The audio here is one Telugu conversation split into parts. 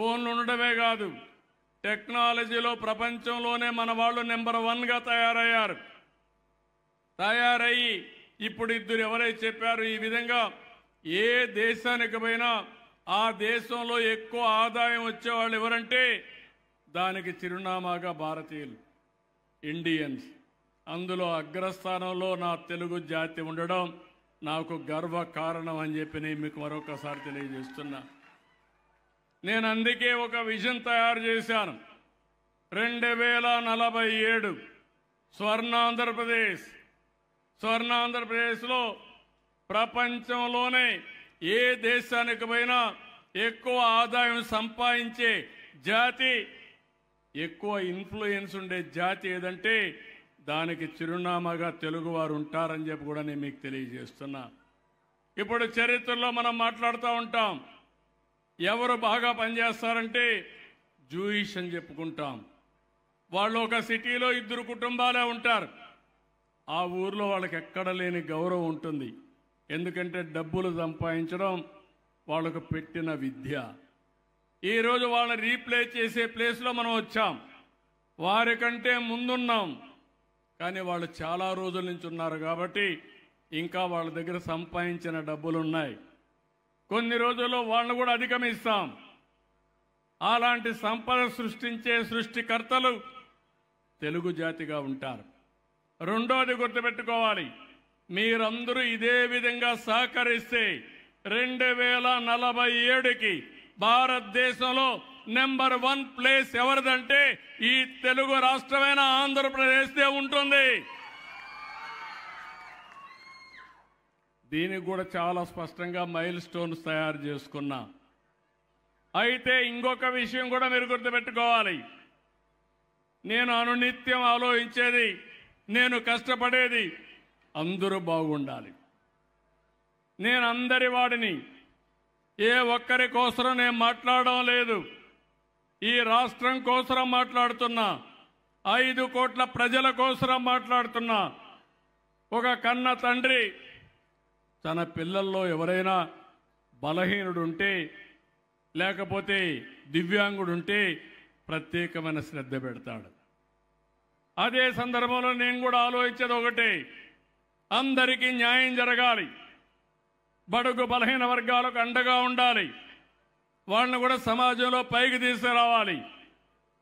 ఫోన్లు ఉండడమే కాదు, టెక్నాలజీలో ప్రపంచంలోనే మన వాళ్ళు నెంబర్ 1గా తయారయ్యి ఇప్పుడు ఇద్దరు ఎవరైతే చెప్పారు ఈ విధంగా ఏ దేశానికి పోయినా ఆ దేశంలో ఎక్కువ ఆదాయం వచ్చేవాళ్ళు ఎవరంటే దానికి చిరునామాగా భారతీయులు, ఇండియన్స్. అందులో అగ్రస్థానంలో నా తెలుగు జాతి ఉండడం నాకు గర్వ కారణం అని చెప్పి నేను మీకు మరొకసారి తెలియజేస్తున్నా. నేను అందుకే ఒక విజన్ తయారు చేశాను. 2047 స్వర్ణాంధ్రప్రదేశ్లో ప్రపంచంలోనే ఏ దేశానికి పోయినా ఎక్కువ ఆదాయం సంపాదించే జాతి, ఎక్కువ ఇన్ఫ్లుయెన్స్ ఉండే జాతి ఏదంటే దానికి చిరునామాగా తెలుగువారు ఉంటారని చెప్పి కూడా నేను మీకు తెలియజేస్తున్నా. ఇప్పుడు చరిత్రలో మనం మాట్లాడుతూ ఉంటాం, ఎవరు బాగా పనిచేస్తారంటే జూయిష్ అని చెప్పుకుంటాం. వాళ్ళు ఒక సిటీలో 2 కుటుంబాలే ఉంటారు. ఆ ఊర్లో వాళ్ళకి ఎక్కడ లేని గౌరవం ఉంటుంది. ఎందుకంటే డబ్బులు సంపాదించడం వాళ్ళకు పెట్టిన విద్య. ఈరోజు వాళ్ళని రీప్లేస్ చేసే ప్లేస్లో మనం వచ్చాం. వారికంటే ముందున్నాం, కానీ వాళ్ళు చాలా రోజుల నుంచి ఉన్నారు కాబట్టి ఇంకా వాళ్ళ దగ్గర సంపాదించిన డబ్బులు ఉన్నాయి. కొన్ని రోజుల్లో వాళ్ళని కూడా అధిగమిస్తాం. అలాంటి సంపద సృష్టించే సృష్టికర్తలు తెలుగు జాతిగా ఉంటారు. రెండోది గుర్తుపెట్టుకోవాలి, మీరందరూ ఇదే విధంగా సహకరిస్తే 2047కి భారతదేశంలో నెంబర్ 1 ప్లేస్ ఎవరిదంటే ఈ తెలుగు రాష్ట్రమైన ఆంధ్రప్రదేశ్దే ఉంటుంది. దీనికి కూడా చాలా స్పష్టంగా మైల్ స్టోన్స్ తయారు చేసుకున్నా. అయితే ఇంకొక విషయం కూడా మీరు గుర్తుపెట్టుకోవాలి, నేను అనునిత్యం ఆలోచించేది, నేను కష్టపడేది అందరూ బాగుండాలి. నేను అందరి వాడిని, ఏ ఒక్కరి కోసం నేను మాట్లాడడం లేదు. ఈ రాష్ట్రం కోసం మాట్లాడుతున్నా, 5 కోట్ల ప్రజల కోసం మాట్లాడుతున్నా. ఒక కన్న తండ్రి తన పిల్లల్లో ఎవరైనా బలహీనుడుంటే లేకపోతే దివ్యాంగుడుంటే ప్రత్యేకమైన శ్రద్ధ పెడతాడు. అదే సందర్భంలో నేను కూడా ఆలోచించేది ఒకటే, అందరికీ న్యాయం జరగాలి, బడుగు బలహీన వర్గాలకు అండగా ఉండాలి, వాళ్ళని కూడా సమాజంలో పైకి తీసుకురావాలి.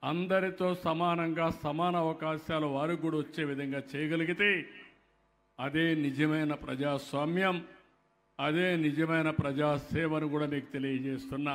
అందరితో సమానంగా సమాన అవకాశాలు వారికి కూడా వచ్చే విధంగా చేయగలిగితే అదే నిజమైన ప్రజాస్వామ్యం, అదే నిజమైన ప్రజాసేవను కూడా మీకు తెలియజేస్తున్నా.